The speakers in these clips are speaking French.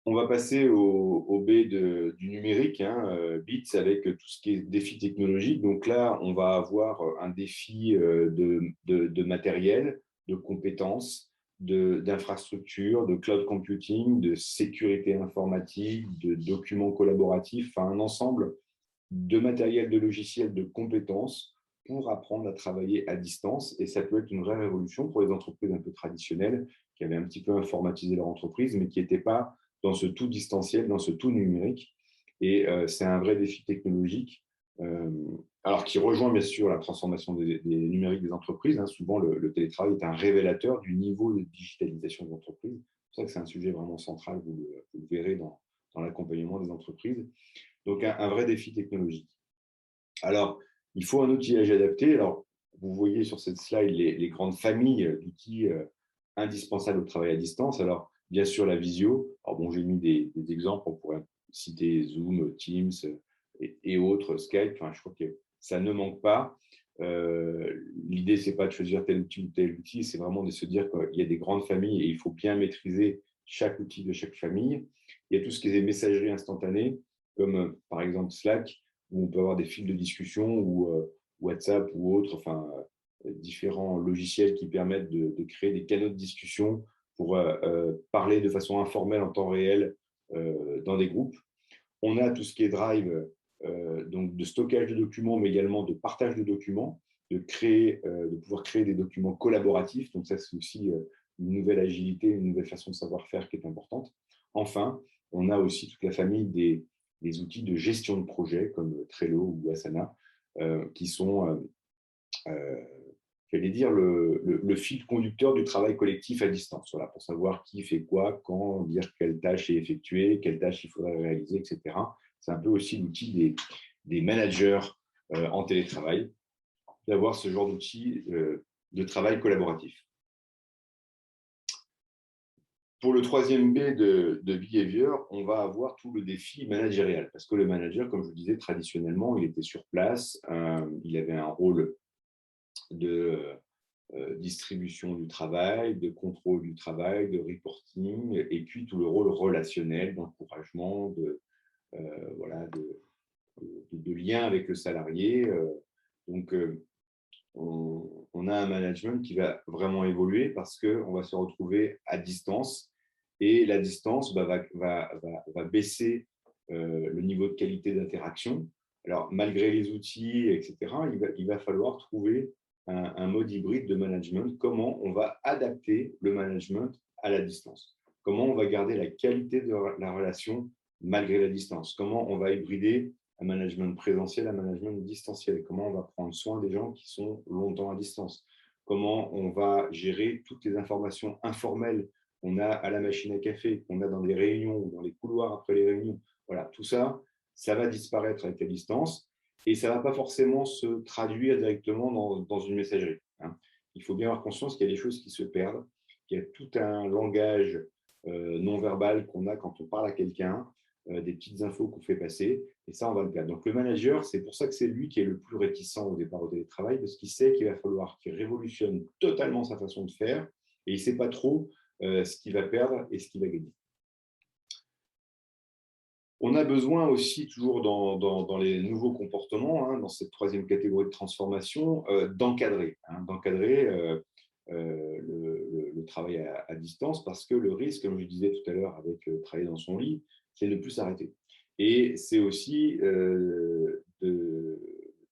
On va passer au B du numérique, hein, BITS, avec tout ce qui est défi technologique. Donc là, on va avoir un défi de matériel, de compétences, d'infrastructures, de cloud computing, de sécurité informatique, de documents collaboratifs, enfin un ensemble de matériel, de logiciels, de compétences pour apprendre à travailler à distance. Et ça peut être une vraie révolution pour les entreprises un peu traditionnelles qui avaient un petit peu informatisé leur entreprise, mais qui n'étaient pas dans ce tout distanciel, dans ce tout numérique. Et c'est un vrai défi technologique, euh, alors qui rejoint bien sûr la transformation des numériques des entreprises. Hein. Souvent, le télétravail est un révélateur du niveau de digitalisation des entreprises. C'est pour ça que c'est un sujet vraiment central, vous le verrez dans l'accompagnement des entreprises. Donc, un vrai défi technologique. Alors, il faut un outillage adapté. Alors, vous voyez sur cette slide les grandes familles d'outils indispensables au travail à distance. Alors, bien sûr, la visio. Alors, bon, j'ai mis des exemples. On pourrait citer Zoom, Teams et autres, Skype. Enfin, je crois que ça ne manque pas. L'idée, ce n'est pas de choisir tel outil ou tel outil. C'est vraiment de se dire qu'il y a des grandes familles et il faut bien maîtriser chaque outil de chaque famille. Il y a tout ce qui est messagerie instantanée, comme par exemple Slack, où on peut avoir des fils de discussion, ou WhatsApp ou autres, enfin, différents logiciels qui permettent de créer des canaux de discussion pour parler de façon informelle en temps réel dans des groupes. On a tout ce qui est Drive, donc de stockage de documents, mais également de partage de documents, de pouvoir créer des documents collaboratifs. Donc ça, c'est aussi une nouvelle agilité, une nouvelle façon de savoir-faire qui est importante. Enfin, on a aussi toute la famille des outils de gestion de projet comme Trello ou Asana, qui sont, j'allais dire, le fil conducteur du travail collectif à distance, voilà, pour savoir qui fait quoi, quand, dire quelle tâche est effectuée, quelle tâche il faudrait réaliser, etc. C'est un peu aussi l'outil des managers en télétravail, d'avoir ce genre d'outil de travail collaboratif. Pour le troisième B de behavior, on va avoir tout le défi managérial, parce que le manager, comme je vous disais, traditionnellement, il était sur place, il avait un rôle de distribution du travail, de contrôle du travail, de reporting, et puis tout le rôle relationnel, d'encouragement, voilà, de lien avec le salarié. Donc, on a un management qui va vraiment évoluer parce qu'on va se retrouver à distance et la distance va baisser le niveau de qualité d'interaction. Alors, malgré les outils, etc., il va falloir trouver un mode hybride de management. Comment on va adapter le management à la distance? Comment on va garder la qualité de la relation malgré la distance? Comment on va hybrider un management présentiel, un management distanciel? Comment on va prendre soin des gens qui sont longtemps à distance? Comment on va gérer toutes les informations informelles qu'on a à la machine à café, qu'on a dans des réunions ou dans les couloirs après les réunions? Voilà, tout ça, ça va disparaître avec la distance et ça ne va pas forcément se traduire directement dans une messagerie. Hein. Il faut bien avoir conscience qu'il y a des choses qui se perdent, qu'il y a tout un langage non verbal qu'on a quand on parle à quelqu'un, des petites infos qu'on fait passer, et ça, on va le perdre. Donc, le manager, c'est pour ça que c'est lui qui est le plus réticent au départ au télétravail, parce qu'il sait qu'il va falloir qu'il révolutionne totalement sa façon de faire, et il ne sait pas trop ce qu'il va perdre et ce qu'il va gagner. On a besoin aussi, toujours dans les nouveaux comportements, hein, dans cette troisième catégorie de transformation, d'encadrer le travail à distance, parce que le risque, comme je disais tout à l'heure avec travailler dans son lit, c'est de ne plus s'arrêter. Et c'est aussi le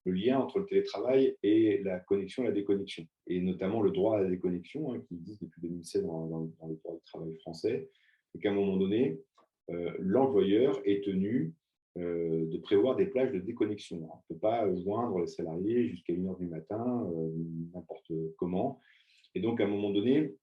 lien entre le télétravail et la connexion et la déconnexion, et notamment le droit à la déconnexion, hein, qui existe depuis 2016 dans le droit du travail français, et qu'à un moment donné, l'employeur est tenu de prévoir des plages de déconnexion. On ne peut pas joindre les salariés jusqu'à 1h du matin, n'importe comment. Et donc, à un moment donné,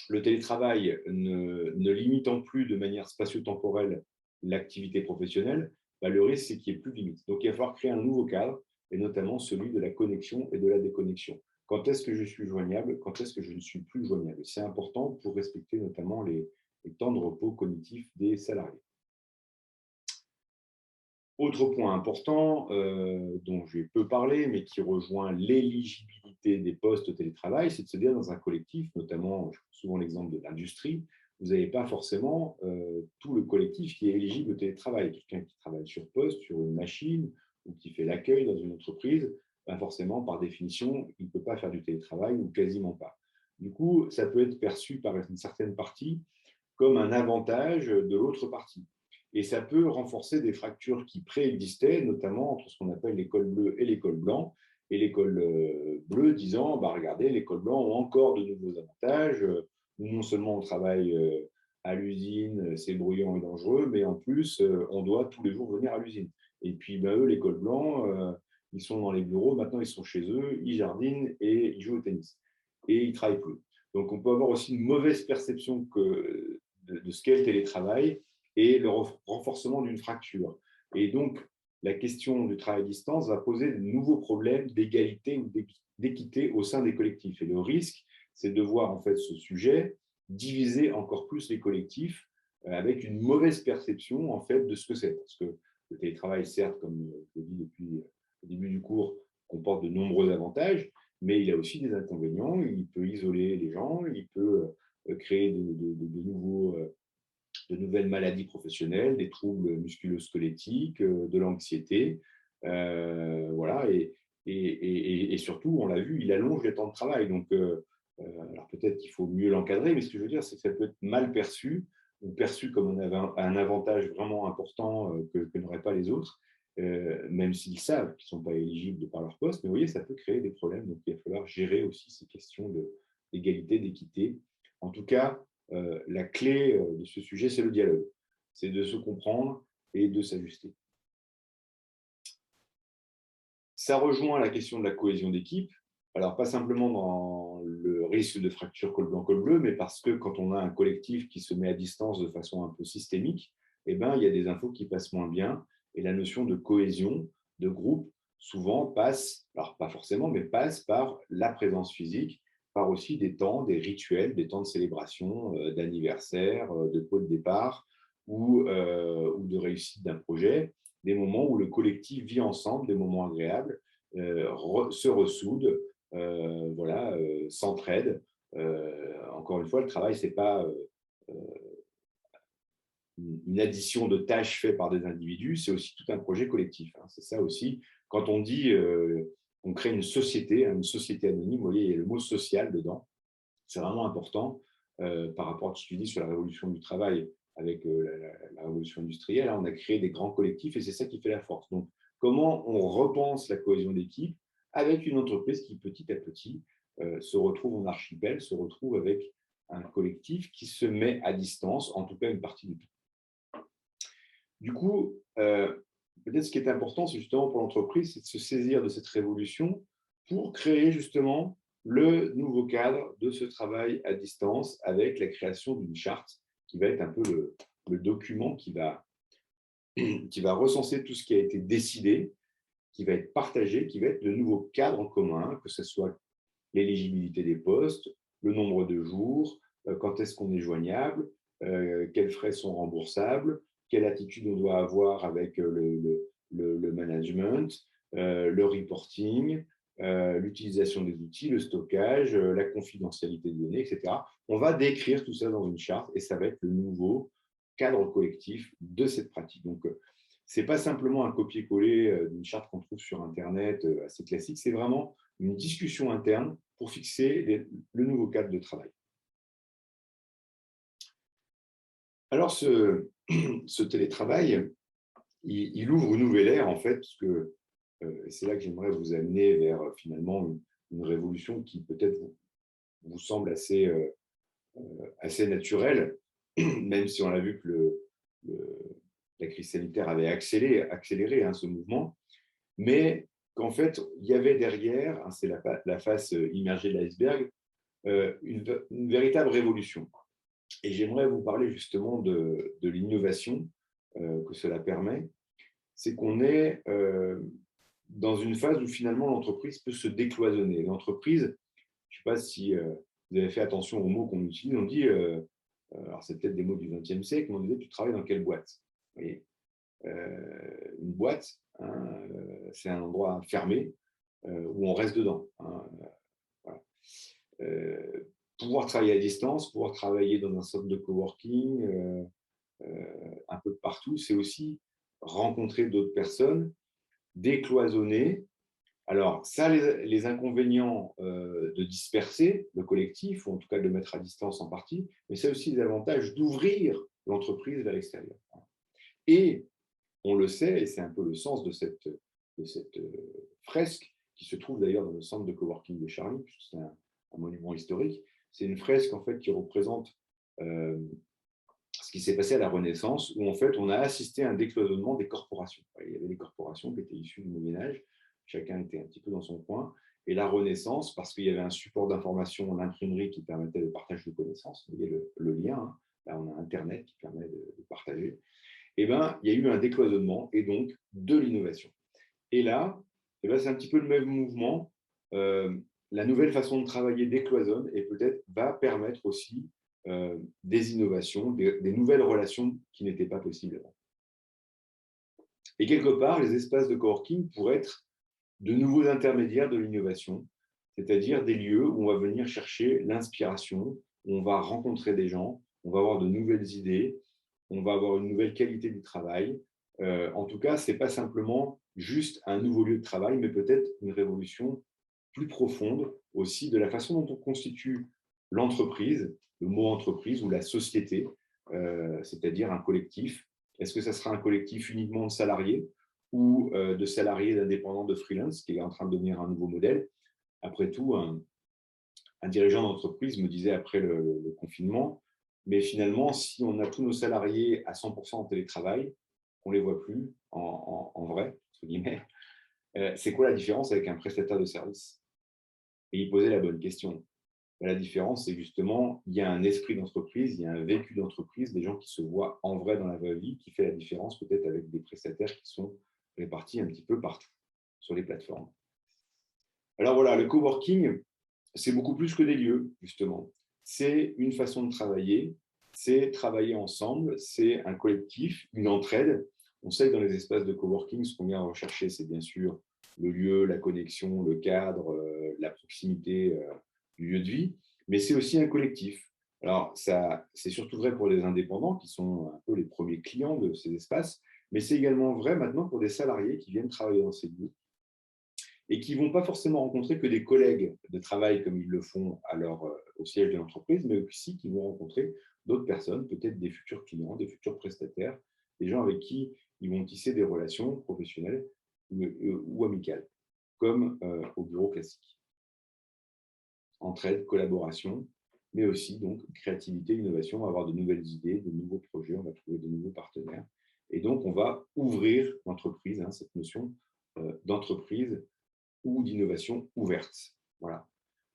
le télétravail ne limitant plus de manière spatio-temporelle l'activité professionnelle, le risque, c'est qu'il n'y ait plus de limite. Donc, il va falloir créer un nouveau cadre, et notamment celui de la connexion et de la déconnexion. Quand est-ce que je suis joignable? Quand est-ce que je ne suis plus joignable? C'est important pour respecter notamment les temps de repos cognitif des salariés. Autre point important dont j'ai peu parlé, mais qui rejoint l'éligibilité des postes au télétravail, c'est de se dire dans un collectif, notamment, je prends souvent l'exemple de l'industrie, vous n'avez pas forcément tout le collectif qui est éligible au télétravail. Quelqu'un qui travaille sur poste, sur une machine, ou qui fait l'accueil dans une entreprise, ben forcément, par définition, il ne peut pas faire du télétravail ou quasiment pas. Du coup, ça peut être perçu par une certaine partie comme un avantage de l'autre partie. Et ça peut renforcer des fractures qui préexistaient, notamment entre ce qu'on appelle l'école bleue et l'école blanc, et l'école bleue disant, bah, regardez, l'école blanc ont encore de nouveaux avantages, nous, non seulement on travaille à l'usine, c'est bruyant et dangereux, mais en plus, on doit tous les jours venir à l'usine. Et puis, ben, eux, l'école blanc, ils sont dans les bureaux, maintenant ils sont chez eux, ils jardinent et ils jouent au tennis. Et ils ne travaillent plus. Donc, on peut avoir aussi une mauvaise perception de ce qu'est le télétravail et le renforcement d'une fracture. Et donc, la question du travail à distance va poser de nouveaux problèmes d'égalité ou d'équité au sein des collectifs. Et le risque, c'est de voir en fait ce sujet diviser encore plus les collectifs avec une mauvaise perception en fait de ce que c'est. Parce que le télétravail, certes, comme je l'ai dit depuis le début du cours, comporte de nombreux avantages, mais il a aussi des inconvénients. Il peut isoler les gens, il peut créer de nouvelles maladies professionnelles, des troubles musculo-squelettiques, de l'anxiété. Voilà, et surtout, on l'a vu, il allonge les temps de travail. Donc, alors peut-être qu'il faut mieux l'encadrer, mais ce que je veux dire, c'est que ça peut être mal perçu ou perçu comme un avantage vraiment important que n'auraient pas les autres, même s'ils savent qu'ils ne sont pas éligibles de par leur poste. Mais vous voyez, ça peut créer des problèmes. Donc, il va falloir gérer aussi ces questions d'égalité, d'équité. En tout cas, la clé de ce sujet, c'est le dialogue. C'est de se comprendre et de s'ajuster. Ça rejoint la question de la cohésion d'équipe. Alors, pas simplement dans le risque de fracture col blanc-col bleu, mais parce que quand on a un collectif qui se met à distance de façon un peu systémique, eh ben, il y a des infos qui passent moins bien. Et la notion de cohésion, de groupe, souvent passe, alors pas forcément, mais passe par la présence physique, par aussi des temps, des rituels, des temps de célébration, d'anniversaire, de pot de départ ou de réussite d'un projet, des moments où le collectif vit ensemble, des moments agréables, se ressoude, voilà, s'entraide. Encore une fois, le travail, ce n'est pas une addition de tâches faites par des individus, c'est aussi tout un projet collectif. Hein. C'est ça aussi, quand on dit qu'on crée une société anonyme, vous voyez, il y a le mot social dedans, c'est vraiment important par rapport à ce que tu dis sur la révolution du travail avec la révolution industrielle. Hein, on a créé des grands collectifs et c'est ça qui fait la force. Donc, comment on repense la cohésion d'équipe avec une entreprise qui, petit à petit, se retrouve en archipel, se retrouve avec un collectif qui se met à distance, en tout cas une partie du temps. Du coup, peut-être ce qui est important, c'est justement pour l'entreprise, c'est de se saisir de cette révolution pour créer justement le nouveau cadre de ce travail à distance avec la création d'une charte qui va être un peu le document qui va recenser tout ce qui a été décidé, qui va être partagé, qui va être le nouveau cadre en commun, que ce soit l'éligibilité des postes, le nombre de jours, quand est-ce qu'on est joignable, quels frais sont remboursables, quelle attitude on doit avoir avec le management, le reporting, l'utilisation des outils, le stockage, la confidentialité des données, etc. On va décrire tout ça dans une charte et ça va être le nouveau cadre collectif de cette pratique. Donc, ce n'est pas simplement un copier-coller d'une charte qu'on trouve sur Internet assez classique, c'est vraiment une discussion interne pour fixer le nouveau cadre de travail. Alors, ce télétravail, il ouvre une nouvelle ère, en fait, parce que c'est là que j'aimerais vous amener vers finalement une révolution qui peut-être vous semble assez naturelle, même si on a vu que la crise sanitaire avait accéléré hein, ce mouvement, mais qu'en fait, il y avait derrière, hein, c'est la face immergée de l'iceberg, une véritable révolution. Et j'aimerais vous parler justement de l'innovation que cela permet. C'est qu'on est dans une phase où finalement l'entreprise peut se décloisonner. L'entreprise, je ne sais pas si vous avez fait attention aux mots qu'on utilise, on dit, alors c'est peut-être des mots du XXe siècle, mais on disait tu travailles dans quelle boîte? Vous une boîte, hein, c'est un endroit fermé où on reste dedans. Hein, voilà. pouvoir travailler à distance, pouvoir travailler dans un centre de coworking, un peu de partout, c'est aussi rencontrer d'autres personnes, décloisonner. Alors, ça a les inconvénients de disperser le collectif, ou en tout cas de le mettre à distance en partie, mais ça a aussi les avantages d'ouvrir l'entreprise vers l'extérieur. Et on le sait, et c'est un peu le sens de cette fresque, qui se trouve d'ailleurs dans le centre de coworking de Charlie, puisque c'est un monument historique. C'est une fresque en fait, qui représente ce qui s'est passé à la Renaissance, où en fait on a assisté à un décloisonnement des corporations. Il y avait des corporations qui étaient issues du Moyen-Âge, chacun était un petit peu dans son coin, et la Renaissance, parce qu'il y avait un support d'information, l'imprimerie qui permettait le partage de connaissances, vous voyez le lien, hein. Là on a Internet qui permet de partager, et ben, il y a eu un décloisonnement et donc de l'innovation. Et là, eh ben, c'est un petit peu le même mouvement. La nouvelle façon de travailler décloisonne et peut-être va permettre aussi des innovations, des nouvelles relations qui n'étaient pas possibles avant. Et quelque part, les espaces de coworking pourraient être de nouveaux intermédiaires de l'innovation, c'est-à-dire des lieux où on va venir chercher l'inspiration, où on va rencontrer des gens, on va avoir de nouvelles idées, on va avoir une nouvelle qualité du travail. En tout cas, ce n'est pas simplement juste un nouveau lieu de travail, mais peut-être une révolution plus profonde aussi de la façon dont on constitue l'entreprise, le mot entreprise ou la société, c'est-à-dire un collectif. Est-ce que ça sera un collectif uniquement de salariés ou de salariés, d'indépendants, de freelance, qui est en train de devenir un nouveau modèle? Après tout, un dirigeant d'entreprise me disait après le confinement, mais finalement, si on a tous nos salariés à 100% en télétravail, on ne les voit plus en vrai, entre guillemets, c'est quoi la différence avec un prestataire de service? Et il posait la bonne question. La différence, c'est justement, il y a un esprit d'entreprise, il y a un vécu d'entreprise, des gens qui se voient en vrai dans la vraie vie, qui fait la différence peut-être avec des prestataires qui sont répartis un petit peu partout sur les plateformes. Alors voilà, le coworking, c'est beaucoup plus que des lieux, justement. C'est une façon de travailler, c'est travailler ensemble, c'est un collectif, une entraide. On sait que dans les espaces de coworking, ce qu'on vient rechercher, c'est bien sûr le lieu, la connexion, le cadre, la proximité du lieu de vie, mais c'est aussi un collectif. Alors, ça, c'est surtout vrai pour les indépendants, qui sont un peu les premiers clients de ces espaces, mais c'est également vrai maintenant pour des salariés qui viennent travailler dans ces lieux et qui ne vont pas forcément rencontrer que des collègues de travail comme ils le font au siège de l'entreprise, mais aussi qui vont rencontrer d'autres personnes, peut-être des futurs clients, des futurs prestataires, des gens avec qui ils vont tisser des relations professionnelles ou amicales, comme au bureau classique. Entraide, collaboration, mais aussi donc créativité, innovation, on va avoir de nouvelles idées, de nouveaux projets, on va trouver de nouveaux partenaires. Et donc, on va ouvrir l'entreprise, hein, cette notion d'entreprise ou d'innovation ouverte. Voilà.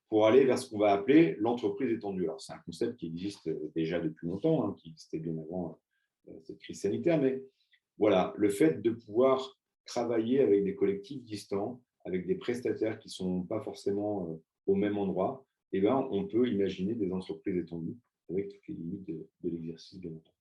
Pour aller vers ce qu'on va appeler l'entreprise étendue. Alors, c'est un concept qui existe déjà depuis longtemps, hein, qui existait bien avant cette crise sanitaire, mais voilà, le fait de pouvoir travailler avec des collectifs distants, avec des prestataires qui ne sont pas forcément au même endroit, eh ben, on peut imaginer des entreprises étendues avec toutes les limites de l'exercice, bien entendu.